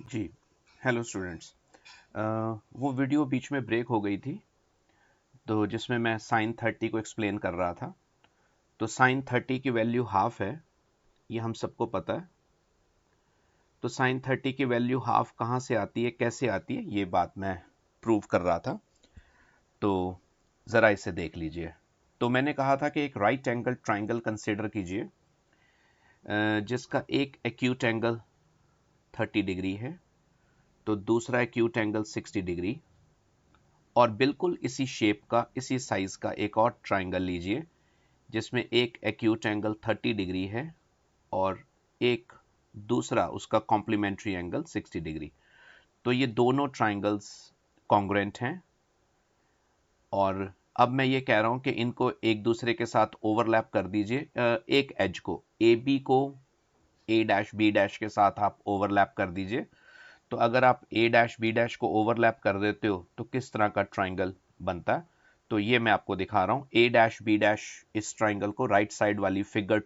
जी। Hello students. वो video बीच में ब्रेक हो गई थी, तो जिसमें मैं साइन 30 को एक्सप्लेन कर रहा था। तो साइन 30 की वैल्यू हाफ है, ये हम सबको पता है। तो साइन 30 की वैल्यू हाफ कहाँ से आती है, कैसे आती है, ये बात मैं प्रूव कर रहा था। तो ज़रा इसे देख लीजिए। तो मैंने कहा था कि एक राइट एंगल ट्राइंगल कंसिडर कीजिए, जिसका एक एक्यूट एंगल 30 डिग्री है, तो दूसरा एक्यूट एंगल 60 डिग्री, और बिल्कुल इसी शेप का, इसी साइज का एक और ट्राइंगल लीजिए जिसमें एक एक्यूट एंगल 30 डिग्री है और एक दूसरा उसका कॉम्प्लीमेंट्री एंगल 60 डिग्री। तो ये दोनों ट्राइंगल्स कॉन्ग्रुएंट हैं, और अब मैं ये कह रहा हूं कि इनको एक दूसरे के साथ ओवरलैप कर दीजिए। एक एज को, ए बी को ए डैश बी डैश के साथ आप ओवरलैप कर दीजिए। तो अगर आप ए डैश बी डैश को ओवरलैप कर देते हो तो किस तरह का ट्राइंगल बनता है, तो ये मैं आपको दिखा रहा हूं। ए डैश बी डैश, इस ट्राइंगल को, राइट साइड वाली फिगर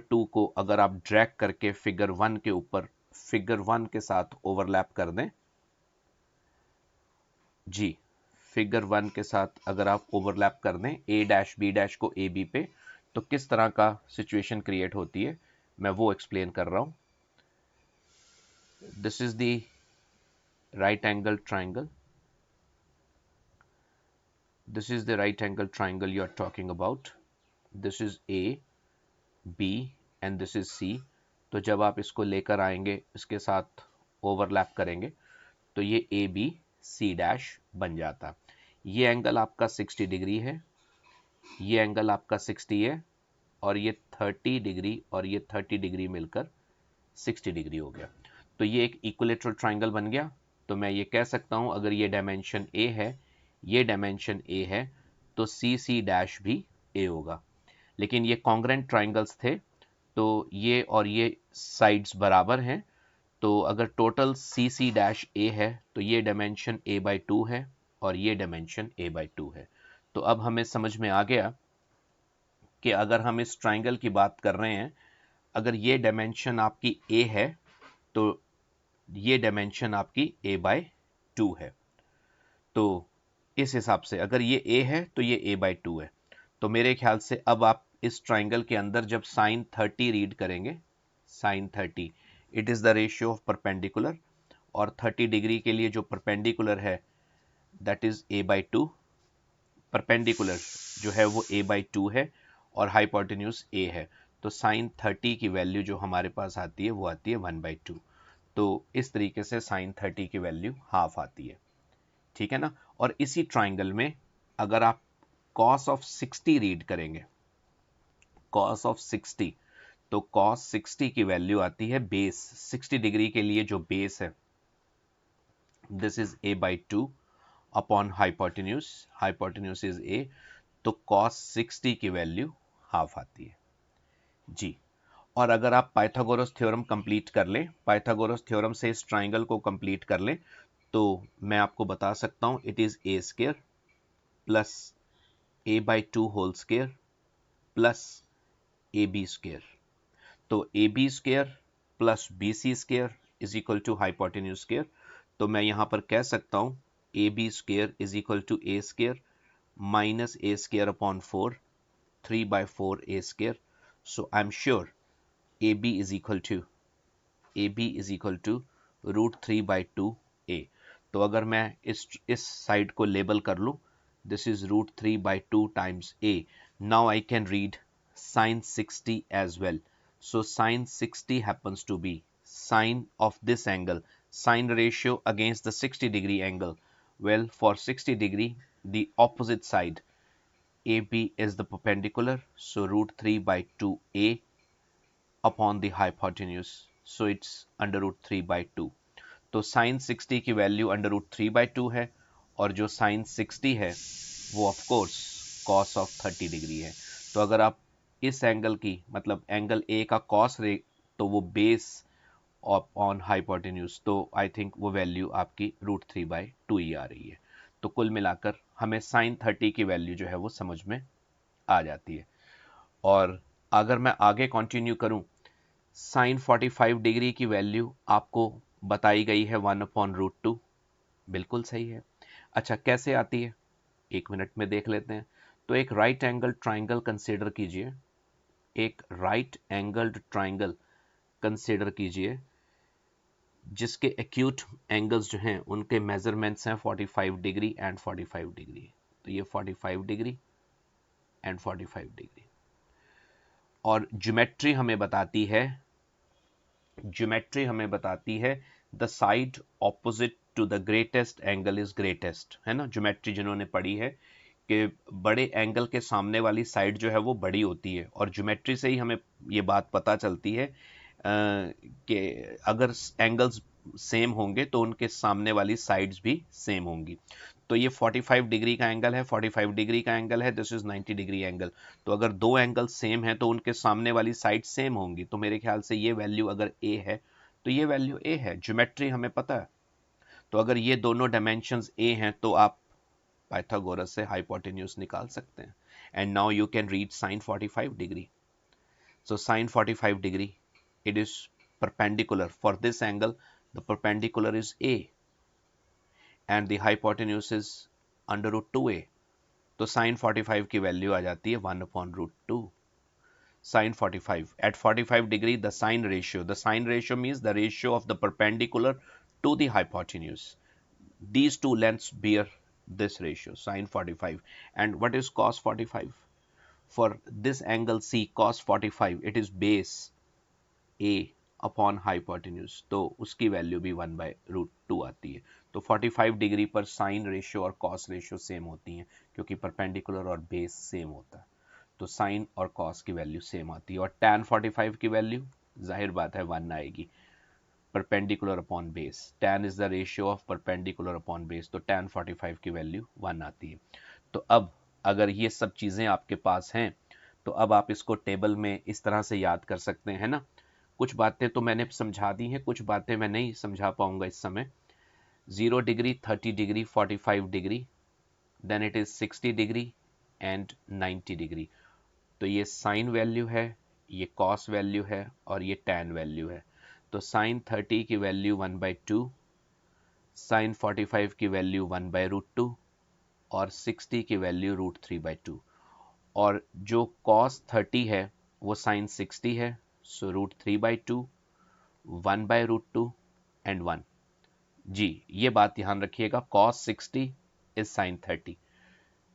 2 को अगर आप ड्रैग करके फिगर 1 के ऊपर फिगर 1 के साथ ओवरलैप कर दें, जी, फिगर 1 के साथ अगर आप ओवरलैप कर दें ए डैश बी डैश को ए बी पे, तो किस तरह का सिचुएशन क्रिएट होती है, मैं वो एक्सप्लेन कर रहा हूं। This is the right angle triangle. This is the right angle triangle you are talking about. This is A, B and this is C. तो जब आप इसको लेकर आएंगे, इसके साथ ओवरलैप करेंगे, तो ये ए बी सी डैश बन जाता। ये एंगल आपका 60 डिग्री है, ये एंगल आपका 60 है, और ये 30 डिग्री और ये 30 डिग्री मिलकर 60 डिग्री हो गया। तो ये एक इक्विलेटरल ट्राइंगल बन गया। तो मैं ये कह सकता हूं, अगर ये डायमेंशन ए है, ये डायमेंशन ए है, तो सी सी डैश भी ए होगा। लेकिन ये कॉन्ग्रुएंट ट्राइंगल्स थे, तो ये और ये साइड्स बराबर हैं। तो अगर टोटल सी सी डैश ए है, तो ये डायमेंशन ए बाई 2 है और ये डायमेंशन ए बाई 2 है। तो अब हमें समझ में आ गया कि अगर हम इस ट्राइंगल की बात कर रहे हैं, अगर ये डायमेंशन आपकी ए है, तो ये डायमेंशन आपकी a बाय 2 है। तो इस हिसाब से अगर ये a है तो ये a बाय 2 है। तो मेरे ख्याल से अब आप इस ट्राइंगल के अंदर जब साइन 30 रीड करेंगे, sine 30 it is the ratio of perpendicular, और 30 डिग्री के लिए जो परपेंडिकुलर है that is a by 2। Perpendicular जो है वो a बाय 2 है और हाइपोटेन्यूज a है। तो साइन 30 की वैल्यू जो हमारे पास आती है वो आती है 1/2। तो इस तरीके से साइन 30 की वैल्यू हाफ आती है, ठीक है ना। और इसी ट्राइंगल में अगर आप कॉस ऑफ 60 रीड करेंगे, कॉस ऑफ 60, तो कॉस 60 की वैल्यू आती है बेस 60 डिग्री के लिए जो बेस है, this is a by 2 upon hypotenuse, hypotenuse is a। तो कॉस 60 की वैल्यू हाफ आती है, जी। और अगर आप पाइथागोरस थ्योरम कंप्लीट कर लें, पाइथागोरस थ्योरम से इस ट्राइंगल को कंप्लीट कर लें, तो मैं आपको बता सकता हूं it is a square plus a by 2 whole square plus a b square. तो a b square plus b c square is equal to hypotenuse square. तो मैं यहां पर कह सकता हूं a b square is equal to a square minus a square upon 4, 3/4 a square. So I am sure a b is equal to, a b is equal to √3/2 ए। तो अगर मैं इस साइड को लेबल कर लूं, this is √3/2 times A. Now I can read sin 60 as well. So sin 60 happens to be sine of this angle, sine ratio against the 60 degree angle. Well, for 60 degree, the opposite side AB is the perpendicular, so √3/2a upon the hypotenuse. So it's under √3/2. तो sign 60 की value under root 3/2 है, और जो sign 60 है वो of course cos of 30 degree है। तो अगर आप इस एंगल की, मतलब एंगल ए का कॉस रे, तो वो बेस ऑन हाइपोटेन्यूज, तो आई थिंक वो वैल्यू आपकी √3/2 ही आ रही है। तो कुल मिलाकर हमें साइन 30 की वैल्यू जो है वो समझ में आ जाती है। और अगर मैं आगे कंटिन्यू करूं, साइन 45 डिग्री की वैल्यू आपको बताई गई है 1/√2। बिल्कुल सही है। अच्छा, कैसे आती है, 1 मिनट में देख लेते हैं। तो एक राइट एंगल ट्राइंगल कंसीडर कीजिए, एक राइट एंगल्ड ट्राइंगल कंसीडर कीजिए जिसके एक्यूट एंगल्स जो हैं उनके मेजरमेंट्स हैं 45 डिग्री एंड 45 डिग्री। तो ये 45 डिग्री एंड 45 डिग्री। और ज्योमेट्री हमें बताती है the side opposite to the greatest angle is greatest, है ना। ज्योमेट्री जिन्होंने पढ़ी है कि बड़े एंगल के सामने वाली साइड जो है वो बड़ी होती है, और ज्योमेट्री से ही हमें ये बात पता चलती है कि अगर एंगल्स सेम होंगे तो उनके सामने वाली साइड्स भी सेम होंगी। तो ये 45 डिग्री का एंगल है, 45 डिग्री का एंगल है, दिस इज 90 डिग्री एंगल। तो अगर दो एंगल सेम है तो उनके सामने वाली साइड सेम होंगी। तो मेरे ख्याल से ये वैल्यू अगर ए है तो ये वैल्यू ए है, ज्योमेट्री हमें पता है। तो अगर ये दोनों डायमेंशंस ए हैं तो आप पाइथागोरस से हाइपोटेन्यूज निकाल सकते हैं। And now you can read sine 45 degree. So sine 45 degree, it is perpendicular. For this angle, the perpendicular is A and the hypotenuse is under root 2A. तो sin 45 की value आ जाती है 1/√2 sin 45. At 45 degree, the sine ratio means the ratio of the perpendicular to the hypotenuse. These two lengths bear this ratio, sin 45. And what is cos 45? For this angle C, cos 45, it is base A upon hypotenuse, तो उसकी value भी 1/√2 आती है। तो 45 degree पर sine ratio और cos ratio same होती हैं क्योंकि परपेंडिकुलर और बेस सेम होता है। तो साइन और कॉस की वैल्यू सेम आती है। और tan 45 की वैल्यू जाहिर बात है 1 आएगी, perpendicular upon base. tan is the ratio of perpendicular upon base, तो tan 45 की वैल्यू 1 आती है। तो अब अगर ये सब चीज़ें आपके पास हैं तो अब आप इसको टेबल में इस तरह से याद कर सकते हैं ना। कुछ बातें तो मैंने समझा दी हैं, कुछ बातें मैं नहीं समझा पाऊंगा इस समय। 0 degree, 30 degree, 45 degree, then it is 60 degree and 90 degree. तो ये साइन वैल्यू है, ये कॉस वैल्यू है और ये टैन वैल्यू है। तो साइन 30 की वैल्यू 1/2, साइन 45 की वैल्यू 1/√2 और 60 की वैल्यू √3/2। और जो cos 30 है वो sin 60 है, सो √3/2, 1/√2 एंड 1। जी, ये बात ध्यान रखिएगा, cos 60 इज sin 30।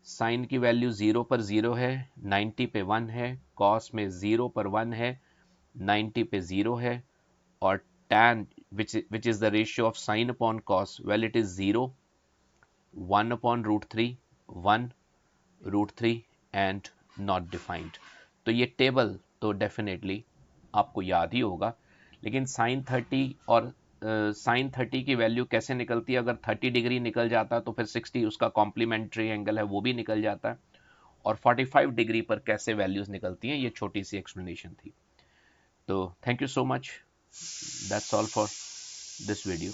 साइन की वैल्यू 0 पर 0 है, 90 पे 1 है, cos में 0 पर 1 है, 90 पे 0 है, और tan which is the ratio of sin upon cos, well it is 0, 1/√3, 1/√3 and not defined. तो ये टेबल तो डेफिनेटली आपको याद ही होगा, लेकिन साइन 30 और साइन 30 की वैल्यू कैसे निकलती है? अगर 30 डिग्री निकल जाता तो फिर 60 उसका कॉम्प्लीमेंट्री एंगल है वो भी निकल जाता है। और 45 डिग्री पर कैसे वैल्यूज निकलती हैं, ये छोटी सी एक्सप्लेनेशन थी। तो thank you so much, that's all for this video.